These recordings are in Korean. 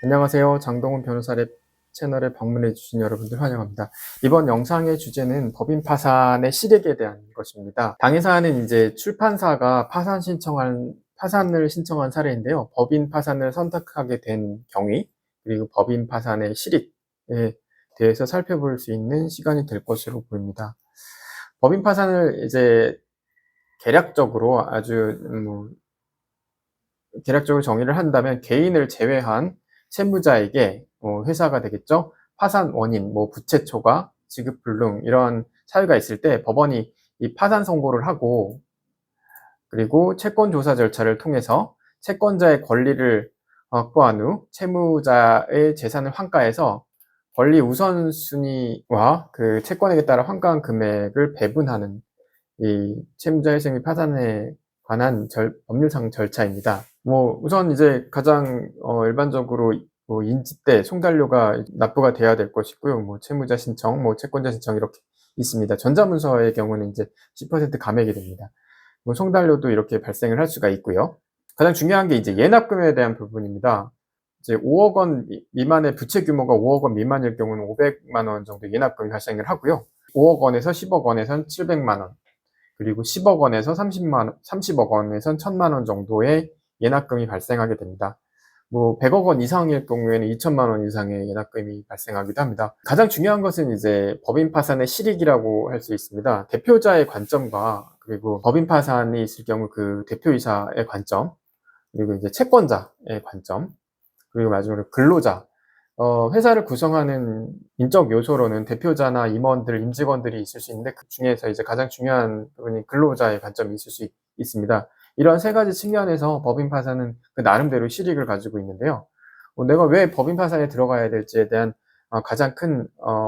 안녕하세요. 장동훈 변호사랩 채널에 방문해 주신 여러분들 환영합니다. 이번 영상의 주제는 법인 파산의 실익에 대한 것입니다. 당해사는 이제 출판사가 파산을 신청한 사례인데요. 법인 파산을 선택하게 된 경위, 그리고 법인 파산의 실익에 대해서 살펴볼 수 있는 시간이 될 것으로 보입니다. 법인 파산을 이제 개략적으로 대략적으로 정의를 한다면 개인을 제외한 채무자에게 회사가 되겠죠. 파산 원인, 부채 초과, 지급 불능 이런 사유가 있을 때 법원이 이 파산 선고를 하고 그리고 채권 조사 절차를 통해서 채권자의 권리를 확보한 후 채무자의 재산을 환가해서 권리 우선순위와 그 채권액에 따라 환가한 금액을 배분하는 이 채무자 회생 및 파산에 관한 법률상 절차입니다. 우선 이제 가장 일반적으로 인지 때 송달료가 납부가 돼야 될 것이고요. 채무자 신청, 채권자 신청 이렇게 있습니다. 전자문서의 경우는 이제 10% 감액이 됩니다. 송달료도 이렇게 발생을 할 수가 있고요. 가장 중요한 게 이제 예납금에 대한 부분입니다. 이제 5억 원 미만의 부채 규모가 5억 원 미만일 경우는 500만 원 정도 예납금이 발생을 하고요. 5억 원에서 10억 원에선 700만 원, 그리고 10억 원에서 30억 원에선 1000만 원 정도의 예납금이 발생하게 됩니다. 100억 원 이상일 경우에는 2천만 원 이상의 예납금이 발생하기도 합니다. 가장 중요한 것은 이제 법인 파산의 실익이라고 할 수 있습니다. 대표자의 관점과 그리고 법인 파산이 있을 경우 그 대표이사의 관점, 그리고 이제 채권자의 관점, 그리고 마지막으로 근로자, 회사를 구성하는 인적 요소로는 대표자나 임원들, 임직원들이 있을 수 있는데 그 중에서 이제 가장 중요한 부분이 근로자의 관점이 있을 수 있습니다. 이런 세 가지 측면에서 법인 파산은 그 나름대로 실익을 가지고 있는데요. 내가 왜 법인 파산에 들어가야 될지에 대한 가장 큰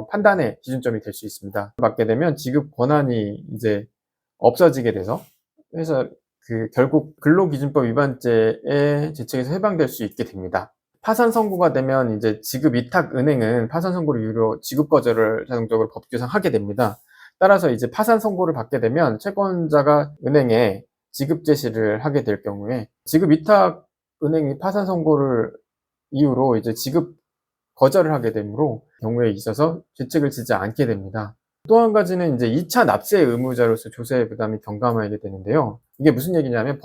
판단의 기준점이 될 수 있습니다. 받게 되면 지급 권한이 이제 없어지게 돼서 회사 결국 근로기준법 위반죄의 죄책에서 해방될 수 있게 됩니다. 파산 선고가 되면 이제 지급 위탁 은행은 파산 선고를 이유로 지급 거절을 자동적으로 법규상 하게 됩니다. 따라서 이제 파산 선고를 받게 되면 채권자가 은행에 지급 제시를 하게 될 경우에 지급 위탁 은행이 파산 선고를 이유로 이제 지급 거절을 하게 되므로 경우에 있어서 죄책을 지지 않게 됩니다. 또 한 가지는 이제 2차 납세 의무자로서 조세 부담이 경감하게 되는데요. 이게 무슨 얘기냐면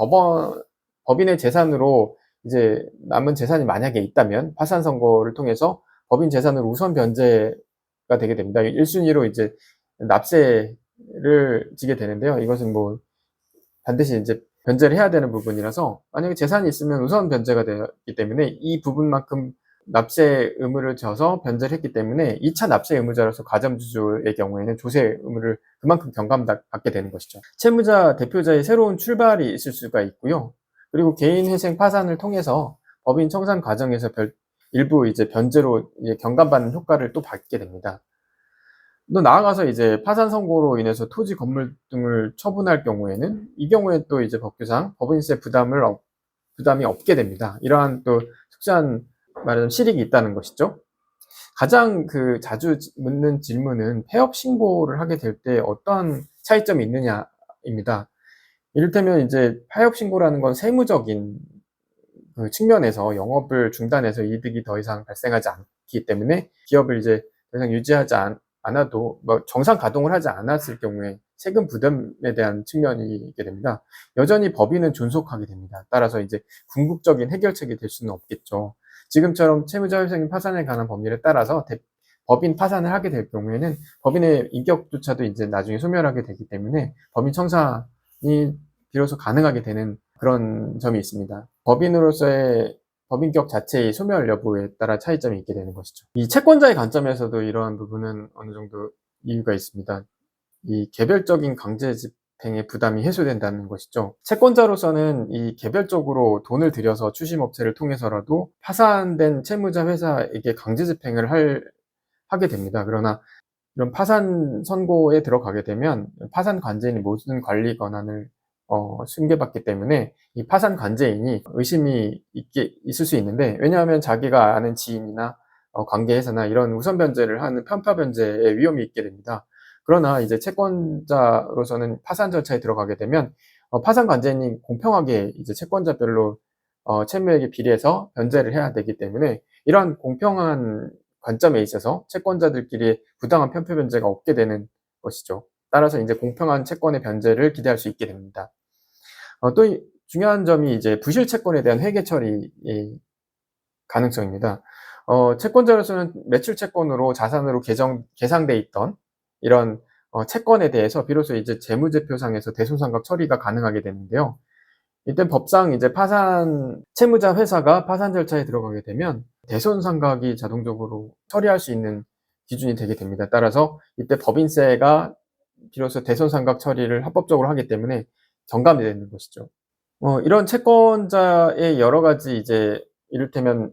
법인의 재산으로 이제 남은 재산이 만약에 있다면 파산 선고를 통해서 법인 재산으로 우선 변제가 되게 됩니다. 1순위로 이제 납세를 지게 되는데요. 이것은 반드시 이제 변제를 해야 되는 부분이라서 만약에 재산이 있으면 우선 변제가 되기 때문에 이 부분만큼 납세 의무를 져서 변제를 했기 때문에 2차 납세 의무자로서 가점주주의 경우에는 조세 의무를 그만큼 경감받게 되는 것이죠. 채무자 대표자의 새로운 출발이 있을 수가 있고요. 그리고 개인 회생 파산을 통해서 법인 청산 과정에서 일부 이제 변제로 이제 경감받는 효과를 또 받게 됩니다. 또 나아가서 이제 파산 선고로 인해서 토지, 건물 등을 처분할 경우에는 이 경우에 또 이제 법규상 법인세 부담이 없게 됩니다. 이러한 또 특수한 말하자면 실익이 있다는 것이죠. 가장 자주 묻는 질문은 폐업 신고를 하게 될 때 어떠한 차이점이 있느냐입니다. 이를테면 이제 폐업 신고라는 건 세무적인 측면에서 영업을 중단해서 이득이 더 이상 발생하지 않기 때문에 기업을 이제 더 이상 유지하지 않아도 정상 가동을 하지 않았을 경우에 세금 부담에 대한 측면이 있게 됩니다. 여전히 법인은 존속하게 됩니다. 따라서 이제 궁극적인 해결책이 될 수는 없겠죠. 지금처럼 채무자 회생 파산에 관한 법률에 따라서 법인 파산을 하게 될 경우에는 법인의 인격조차도 이제 나중에 소멸하게 되기 때문에 법인 청산이 비로소 가능하게 되는 그런 점이 있습니다. 법인으로서의 법인격 자체의 소멸 여부에 따라 차이점이 있게 되는 것이죠. 이 채권자의 관점에서도 이러한 부분은 어느 정도 이유가 있습니다. 이 개별적인 강제 집행의 부담이 해소된다는 것이죠. 채권자로서는 이 개별적으로 돈을 들여서 추심업체를 통해서라도 파산된 채무자 회사에게 강제 집행을 하게 됩니다. 그러나 이런 파산 선고에 들어가게 되면 파산 관제인이 모든 관리 권한을 승계받기 때문에 이 파산 관제인이 의심이 있을 수 있는데, 왜냐하면 자기가 아는 지인이나 관계에서나 이런 우선 변제를 하는 편파 변제의 위험이 있게 됩니다. 그러나 이제 채권자로서는 파산 절차에 들어가게 되면 파산 관제인이 공평하게 이제 채권자별로 채무액에 비례해서 변제를 해야 되기 때문에 이러한 공평한 관점에 있어서 채권자들끼리 부당한 편표 변제가 없게 되는 것이죠. 따라서 이제 공평한 채권의 변제를 기대할 수 있게 됩니다. 또 중요한 점이 이제 부실 채권에 대한 회계 처리의 가능성입니다. 채권자로서는 매출 채권으로 자산으로 계상돼 있던 이런 채권에 대해서 비로소 이제 재무제표상에서 대손상각 처리가 가능하게 되는데요. 이때 법상 이제 채무자 회사가 파산 절차에 들어가게 되면 대손상각이 자동적으로 처리할 수 있는 기준이 되게 됩니다. 따라서 이때 법인세가 비로소 대손상각 처리를 합법적으로 하기 때문에 경감이 되는 것이죠. 이런 채권자의 여러 가지 이제 이를테면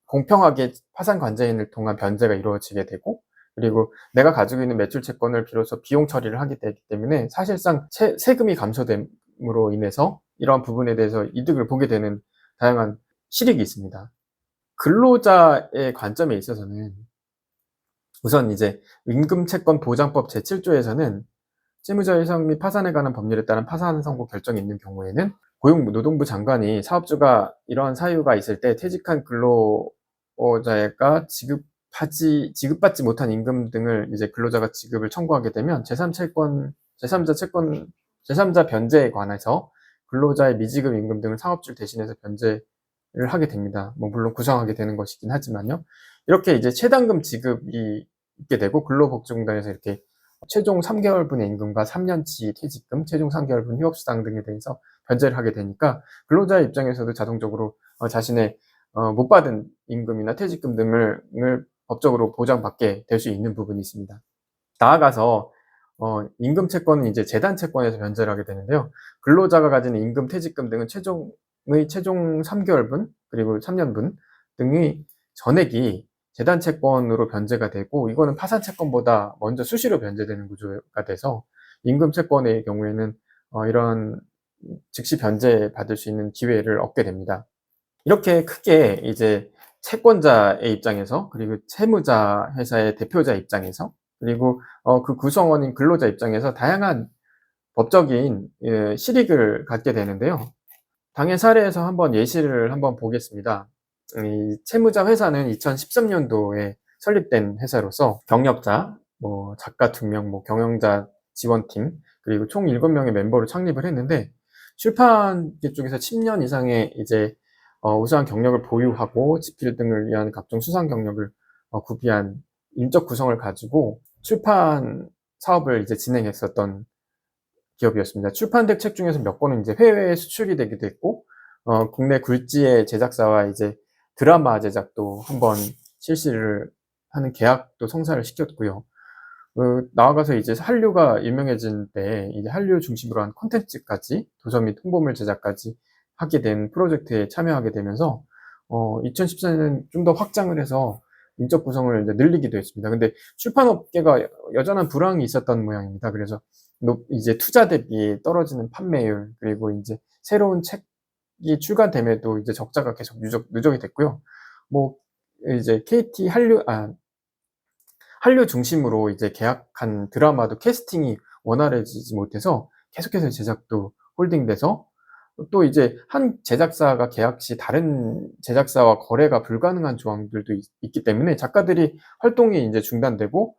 공평하게 파산 관제인을 통한 변제가 이루어지게 되고, 그리고 내가 가지고 있는 매출 채권을 비로소 비용 처리를 하게 되기 때문에 사실상 세금이 감소됨으로 인해서 이러한 부분에 대해서 이득을 보게 되는 다양한 실익이 있습니다. 근로자의 관점에 있어서는 우선 이제 임금채권보장법 제7조에서는 채무자 해석 및 파산에 관한 법률에 따른 파산 선고 결정이 있는 경우에는 고용노동부 장관이 사업주가 이러한 사유가 있을 때 퇴직한 근로자가 지급받지 못한 임금 등을 이제 근로자가 지급을 청구하게 되면 제3자 변제에 관해서 근로자의 미지급 임금 등을 사업주 대신해서 변제를 하게 됩니다. 물론 구성하게 되는 것이긴 하지만요. 이렇게 이제 최단금 지급이 있게 되고 근로복지공단에서 이렇게 최종 3개월분의 임금과 3년치 퇴직금, 최종 3개월분 휴업수당 등에 대해서 변제를 하게 되니까 근로자의 입장에서도 자동적으로 자신의 못 받은 임금이나 퇴직금 등을 법적으로 보장받게 될 수 있는 부분이 있습니다. 나아가서 임금 채권은 이제 재단 채권에서 변제를 하게 되는데요. 근로자가 가지는 임금, 퇴직금 등은 최종 3개월분 그리고 3년분 등의 전액이 재단 채권으로 변제가 되고, 이거는 파산 채권보다 먼저 수시로 변제되는 구조가 돼서 임금 채권의 경우에는 이런 즉시 변제 받을 수 있는 기회를 얻게 됩니다. 이렇게 크게 이제 채권자의 입장에서, 그리고 채무자 회사의 대표자 입장에서, 그리고 그 구성원인 근로자 입장에서 다양한 법적인 실익을 갖게 되는데요. 당해 사례에서 한번 예시를 한번 보겠습니다. 이 채무자 회사는 2013년도에 설립된 회사로서 경력자, 작가 2명, 경영자 지원팀, 그리고 총 7명의 멤버로 창립을 했는데, 출판계 쪽에서 10년 이상의 이제 우수한 경력을 보유하고 집필 등을 위한 각종 수상 경력을 구비한 인적 구성을 가지고 출판 사업을 이제 진행했었던 기업이었습니다. 출판된 책 중에서 몇 권은 이제 해외에 수출이 되기도 했고, 국내 굴지의 제작사와 이제 드라마 제작도 한번 실시를 하는 계약도 성사를 시켰고요. 나아가서 이제 한류가 유명해진 때 이제 한류 중심으로 한 콘텐츠까지 도서 및 홍보물 제작까지 하게 된 프로젝트에 참여하게 되면서 2014년에는 좀 더 확장을 해서 인적 구성을 이제 늘리기도 했습니다. 근데 출판업계가 여전한 불황이 있었던 모양입니다. 그래서 이제 투자 대비 떨어지는 판매율, 그리고 이제 새로운 책이 출간됨에도 이제 적자가 계속 누적이 됐고요. 이제 KT 한류 중심으로 이제 계약한 드라마도 캐스팅이 원활해지지 못해서 계속해서 제작도 홀딩돼서, 또 이제 한 제작사가 계약 시 다른 제작사와 거래가 불가능한 조항들도 있기 때문에 작가들이 활동이 이제 중단되고,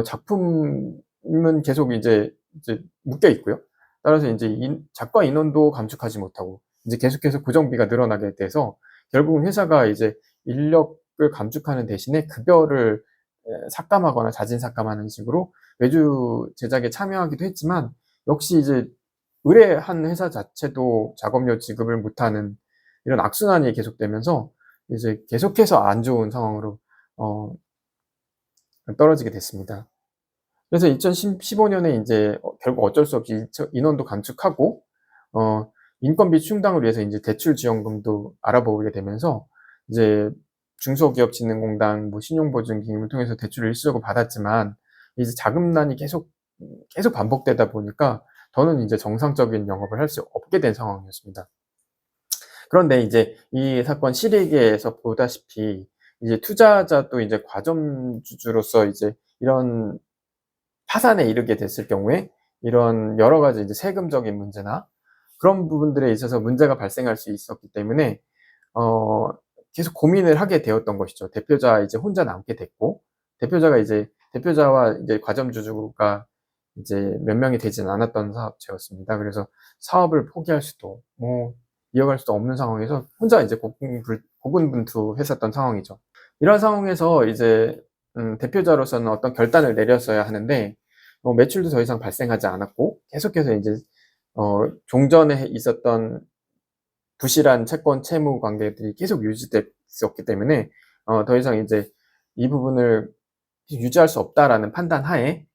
작품은 계속 이제 묶여 있고요. 따라서 이제 작가 인원도 감축하지 못하고 이제 계속해서 고정비가 늘어나게 돼서 결국은 회사가 이제 인력을 감축하는 대신에 급여를 삭감하거나 자진 삭감하는 식으로 외주 제작에 참여하기도 했지만, 역시 이제 의뢰한 회사 자체도 작업료 지급을 못하는 이런 악순환이 계속되면서 이제 계속해서 안 좋은 상황으로 떨어지게 됐습니다. 그래서 2015년에 이제 결국 어쩔 수 없이 인원도 감축하고 인건비 충당을 위해서 이제 대출 지원금도 알아보게 되면서 이제 중소기업진흥공단, 신용보증기금을 통해서 대출을 일시적으로 받았지만 이제 자금난이 계속 반복되다 보니까 더는 이제 정상적인 영업을 할 수 없게 된 상황이었습니다. 그런데 이제 이 사건 실익에서 보다시피 이제 투자자도 이제 과점주주로서 이제 이런 파산에 이르게 됐을 경우에 이런 여러 가지 이제 세금적인 문제나 그런 부분들에 있어서 문제가 발생할 수 있었기 때문에 계속 고민을 하게 되었던 것이죠. 대표자 이제 혼자 남게 됐고, 대표자와 이제 과점주주가 이제 몇 명이 되진 않았던 사업체였습니다. 그래서 사업을 포기할 수도, 이어갈 수도 없는 상황에서 혼자 이제 고군분투했었던 상황이죠. 이런 상황에서 이제 대표자로서는 어떤 결단을 내렸어야 하는데, 매출도 더 이상 발생하지 않았고, 계속해서 이제 종전에 있었던 부실한 채권 채무 관계들이 계속 유지됐었기 때문에 더 이상 이제 이 부분을 유지할 수 없다라는 판단 하에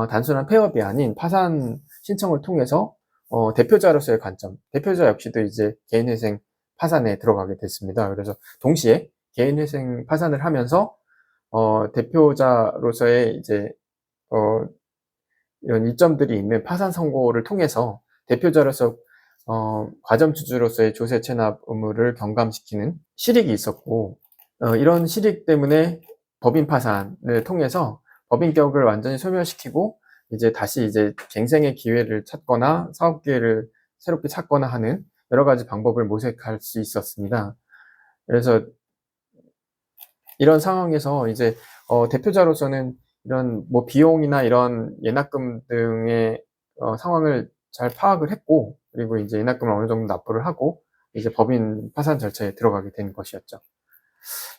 단순한 폐업이 아닌 파산 신청을 통해서 대표자로서의 관점, 대표자 역시도 이제 개인회생 파산에 들어가게 됐습니다. 그래서 동시에 개인회생 파산을 하면서 대표자로서의 이제 이런 이점들이 있는 파산 선고를 통해서 대표자로서 과점주주로서의 조세 체납 의무를 경감시키는 실익이 있었고, 이런 실익 때문에 법인 파산을 통해서 법인격을 완전히 소멸시키고 이제 다시 이제 갱생의 기회를 찾거나 사업 기회를 새롭게 찾거나 하는 여러 가지 방법을 모색할 수 있었습니다. 그래서 이런 상황에서 이제 대표자로서는 이런 뭐 비용이나 이런 예납금 등의 상황을 잘 파악을 했고, 그리고 이제 예납금을 어느 정도 납부를 하고 이제 법인 파산 절차에 들어가게 된 것이었죠.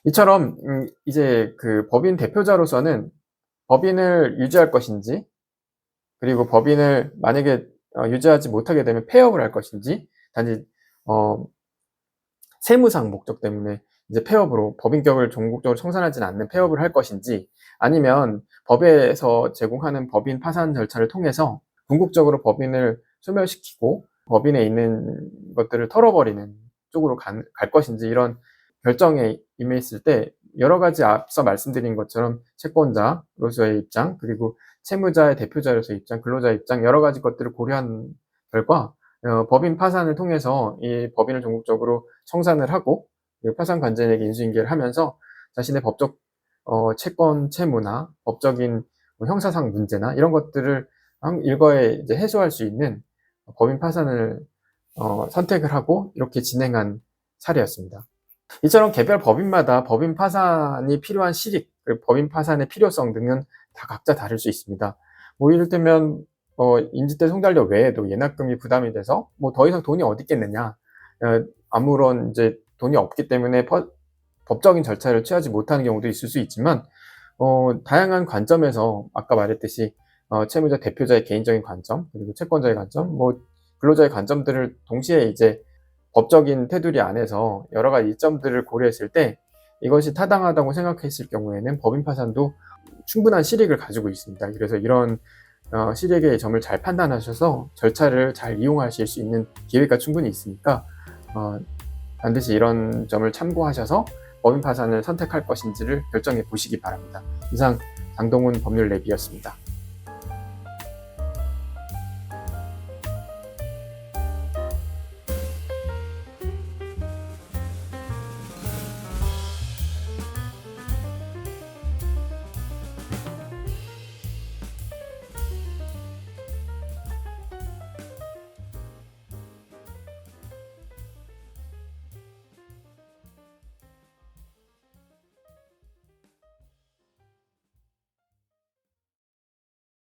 이처럼 이제 그 법인 대표자로서는 법인을 유지할 것인지, 그리고 법인을 만약에 유지하지 못하게 되면 폐업을 할 것인지, 단지 세무상 목적 때문에 이제 폐업으로 법인격을 전국적으로 청산하지는 않는 폐업을 할 것인지, 아니면 법에서 제공하는 법인 파산 절차를 통해서 궁극적으로 법인을 소멸시키고 법인에 있는 것들을 털어버리는 쪽으로 갈 것인지, 이런 결정에 임했을 때 여러 가지 앞서 말씀드린 것처럼 채권자로서의 입장, 그리고 채무자의 대표자로서의 입장, 근로자의 입장, 여러 가지 것들을 고려한 결과 법인 파산을 통해서 이 법인을 전국적으로 청산을 하고 파산 관제인에게 인수인계를 하면서 자신의 법적 채권 채무나 법적인 형사상 문제나 이런 것들을 일거에 이제 해소할 수 있는 법인 파산을 선택을 하고 이렇게 진행한 사례였습니다. 이처럼 개별 법인마다 법인 파산이 필요한 실익, 법인 파산의 필요성 등은 다 각자 다를 수 있습니다. 뭐 이를테면 인지대 송달료 외에도 예납금이 부담이 돼서 뭐 더 이상 돈이 어디 있겠느냐, 아무런 이제 돈이 없기 때문에 법적인 절차를 취하지 못하는 경우도 있을 수 있지만, 다양한 관점에서 아까 말했듯이 채무자 대표자의 개인적인 관점, 그리고 채권자의 관점, 뭐 근로자의 관점들을 동시에 이제 법적인 테두리 안에서 여러 가지 이점들을 고려했을 때 이것이 타당하다고 생각했을 경우에는 법인 파산도 충분한 실익을 가지고 있습니다. 그래서 이런 실익의 점을 잘 판단하셔서 절차를 잘 이용하실 수 있는 기회가 충분히 있으니까 반드시 이런 점을 참고하셔서 법인 파산을 선택할 것인지를 결정해 보시기 바랍니다. 이상 장동훈 법률 랩이었습니다.